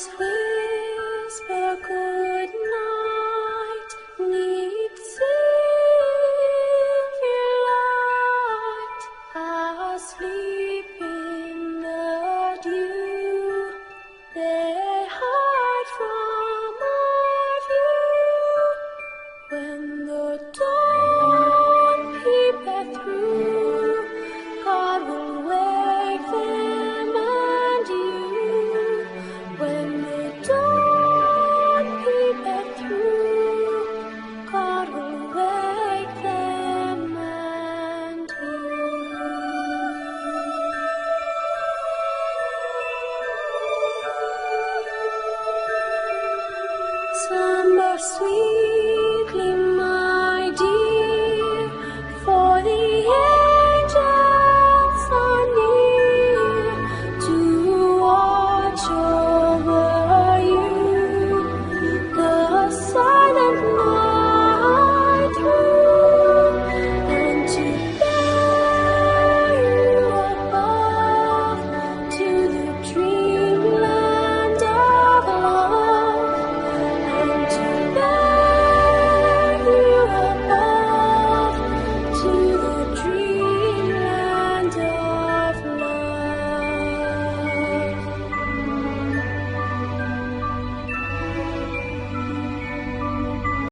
Just whisper good night, neath silver light, asleep in the dew. They hide from our view. When the dawn peepeth through, God will wake them and you. When the dawn peepeth through, God will wake them and you. Slumber sweet.